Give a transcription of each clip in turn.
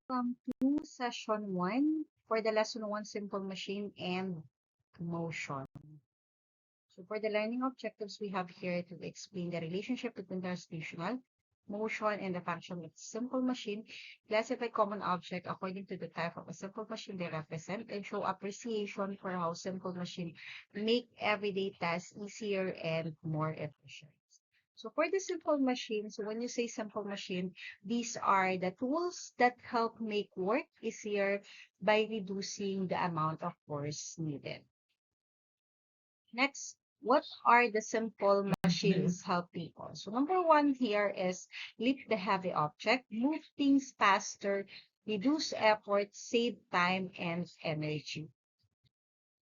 Welcome to session 1 for the lesson 1 simple machine and motion. So for the learning objectives, we have here to explain the relationship between translational motion and the function of a simple machine, classify common object according to the type of a simple machine they represent, and show appreciation for how simple machine make everyday tasks easier and more efficient. So for the simple machine, so when you say simple machine, these are the tools that help make work easier by reducing the amount of force needed. Next, what are the simple machines help people? So number one here is lift the heavy object, move things faster, reduce effort, save time and energy.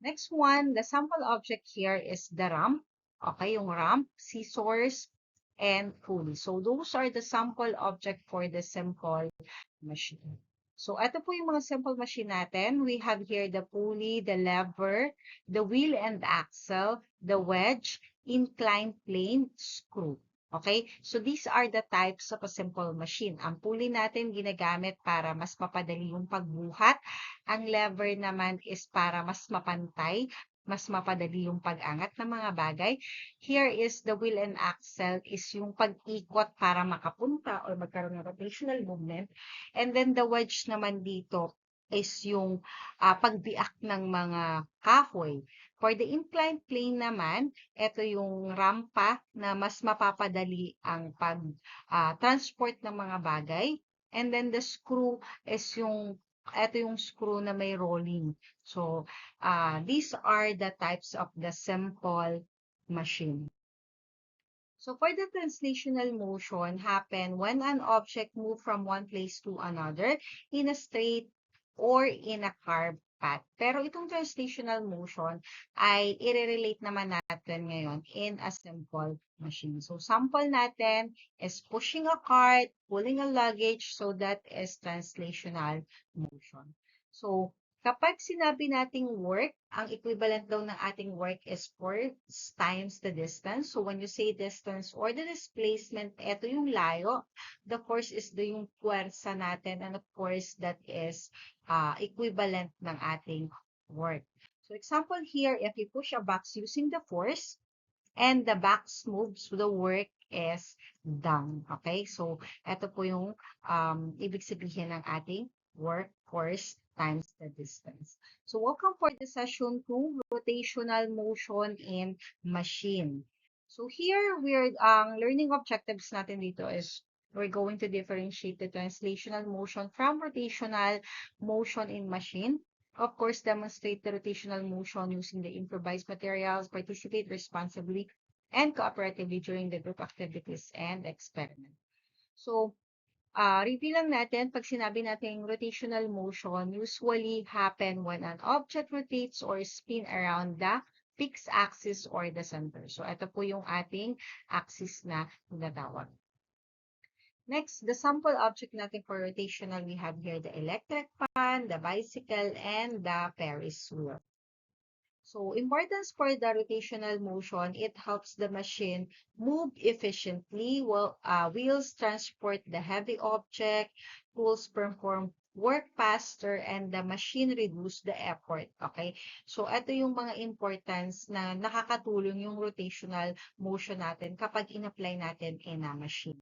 Next one, the sample object here is the ramp. Okay, yung ramp, scissors, and pulley. So those are the sample object for the simple machine. So ito po yung mga simple machine natin. We have here the pulley, the lever, the wheel and axle, the wedge, inclined plane, screw. Okay? So these are the types of a simple machine. Ang pulley natin ginagamit para mas mapadali yung pagbuhat. Ang lever naman is para mas mapantay, mas mapadali yung pag-angat ng mga bagay. Here is the wheel and axle is yung pag-ikot para makapunta or magkaroon ng rotational movement. And then the wedge naman dito is yung pagbiak ng mga kahoy. For the inclined plane naman, ito yung rampa na mas mapapadali ang pag-transport ng mga bagay. And then the screw is ito yung screw na may rolling. So, these are the types of the simple machine. So for the translational motion happen when an object move from one place to another in a straight or in a curved path. Pero itong translational motion ay i-relate naman natin ngayon in a simple machine. So sample natin is pushing a cart, pulling a luggage, so that is translational motion. So kapag sinabi nating work, ang equivalent daw ng ating work is force times the distance. So when you say distance or the displacement, ito yung layo. The force is yung puwersa natin, and of course that is equivalent ng ating work. So example here, if you push a box using the force and the box moves, the work is done. Okay? So ito po yung ibig sabihin ng ating work force times the distance. So welcome for the session 2, rotational motion in machine. So here we're learning objectives natin dito is we're going to differentiate the translational motion from rotational motion in machine. Of course, demonstrate the rotational motion using the improvised materials, participate responsibly and cooperatively during the group activities and experiment. So, review lang natin, pag sinabi natin rotational motion, usually happen when an object rotates or spin around the fixed axis or the center. So, ito po yung ating axis na tinatawag. Next, the sample object natin for rotational, we have here the electric fan, the bicycle, and the Ferris wheel. So, importance for the rotational motion, it helps the machine move efficiently, while wheels transport the heavy object, tools perform work faster, and the machine reduce the effort. Okay? So, ito yung mga importance na nakakatulong yung rotational motion natin kapag in-apply natin in a machine.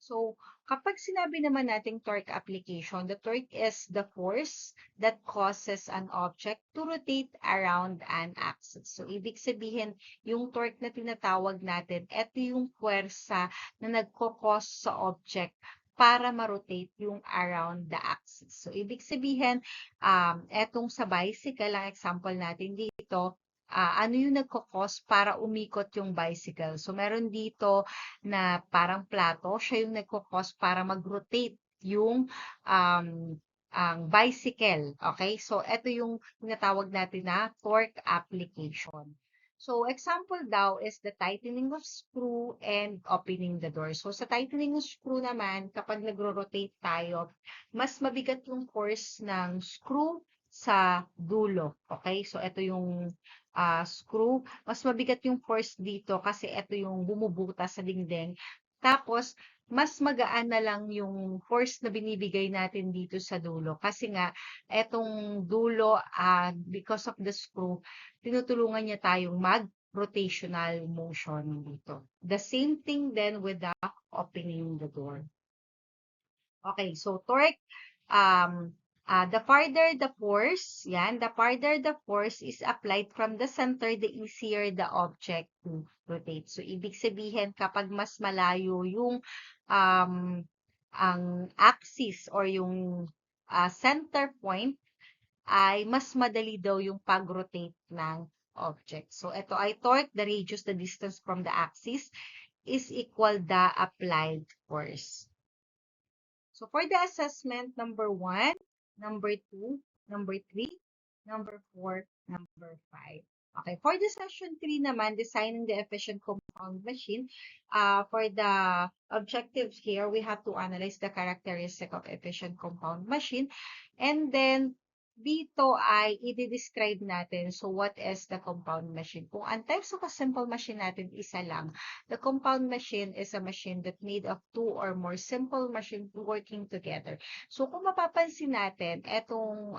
So, kapag sinabi naman nating torque application, the torque is the force that causes an object to rotate around an axis. So, ibig sabihin, yung torque na tinatawag natin, ito yung puwersa na nagko-cause sa object para ma-rotate yung around the axis. So, ibig sabihin, etong sa bicycle, ang example natin dito, ano yung nagko-cause para umikot yung bicycle. So, meron dito na parang plato, siya yung nagko-cause para mag-rotate yung ang bicycle. Okay? So, ito yung tinatawag natin na torque application. So, example daw is the tightening of screw and opening the door. So, sa tightening of screw naman, kapag nagro-rotate tayo, mas mabigat yung force ng screw sa dulo. Okay? So, ito yung screw. Mas mabigat yung force dito kasi ito yung bumubutas sa dingding. Tapos, mas magaan na lang yung force na binibigay natin dito sa dulo. Kasi nga, etong dulo, because of the screw, tinutulungan niya tayong mag-rotational motion dito. The same thing then with the opening the door. Okay, so torque, the farther the force, the farther the force is applied from the center, the easier the object to rotate. So, ibig sabihin, kapag mas malayo yung ang axis or yung center point, ay mas madali daw yung pag-rotate ng object. So, ito ay torque, the radius, the distance from the axis, is equal the applied force. So for the assessment, number 1, number 2, number 3, number 4, number 5. Okay, for the session 3 naman, designing the efficient compound machine, for the objectives here, we have to analyze the characteristic of efficient compound machine. And then, dito ay i-describe natin, so what is the compound machine? Kung ang types of a simple machine natin, isa lang. The compound machine is a machine that made of 2 or more simple machines working together. So, kung mapapansin natin, etong,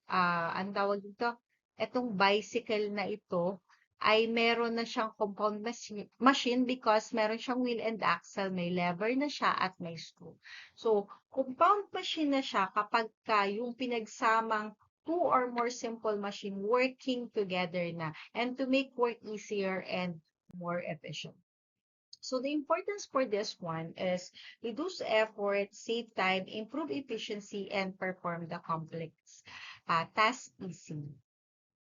ang tawag dito, etong bicycle na ito, ay meron na siyang compound machine because meron siyang wheel and axle, may lever na siya at may screw. So, compound machine na siya kapag yung pinagsamang 2 or more simple machine working together na, and to make work easier and more efficient. So the importance for this one is reduce effort, save time, improve efficiency, and perform the complex task easy.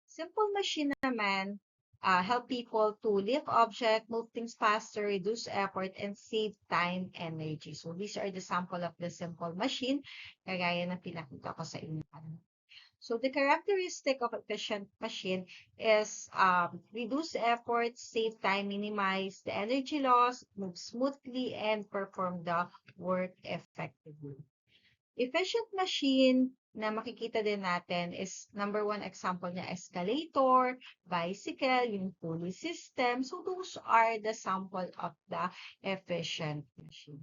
Simple machine naman help people to lift object, move things faster, reduce effort, and save time, energy. So these are the sample of the simple machine, kagaya ng pinakita ko sa inyo. So the characteristic of efficient machine is reduce effort, save time, minimize the energy loss, move smoothly, and perform the work effectively. Efficient machine na makikita din natin is number 1 example niya, escalator, bicycle, yung pulley system. So those are the sample of the efficient machine.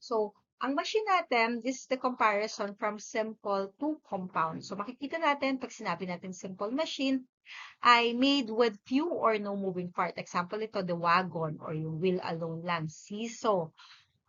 So, ang machine natin, this is the comparison from simple to compound. So, makikita natin, pag sinabi natin simple machine, ay made with few or no moving part. Example ito, the wagon or yung wheel alone lang, seesaw,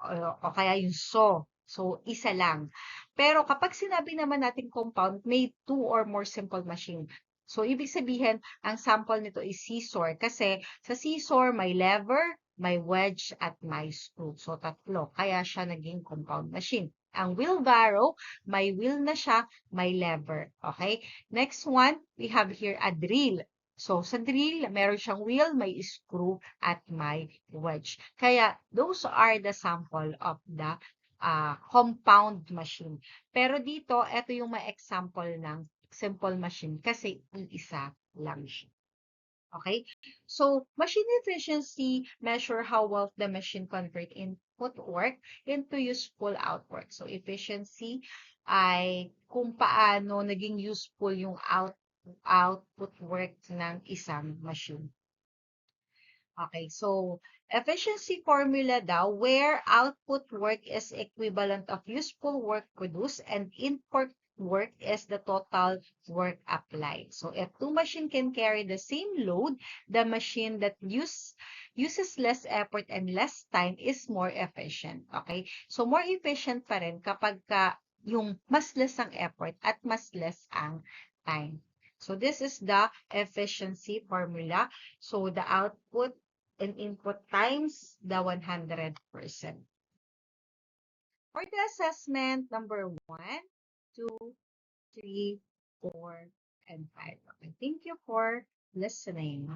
o kaya yung saw. So, isa lang. Pero kapag sinabi naman natin compound, may 2 or more simple machine. So, ibig sabihin, ang sample nito is scissor. Kasi sa scissor, may lever, may wedge, at may screw. So, tatlo. Kaya siya naging compound machine. Ang wheelbarrow, may wheel na siya, may lever. Okay? Next one, we have here a drill. So, sa drill, meron siyang wheel, may screw, at may wedge. Kaya, those are the sample of the compound machine. Pero dito, ito yung may example ng simple machine kasi isa lang siya. Okay? So, machine efficiency measure how well the machine convert input work into useful output. So, efficiency ay kung paano naging useful yung output work ng isang machine. Okay, so efficiency formula daw, where output work is equivalent of useful work produced and input work is the total work applied. So if two machines can carry the same load, the machine that uses less effort and less time is more efficient. Okay, so more efficient pa rin kapag yung mas less ang effort at mas less ang time. So this is the efficiency formula. So the output and input times the 100%. For the assessment, number 1, 2, 3, 4, and 5. Okay, thank you for listening.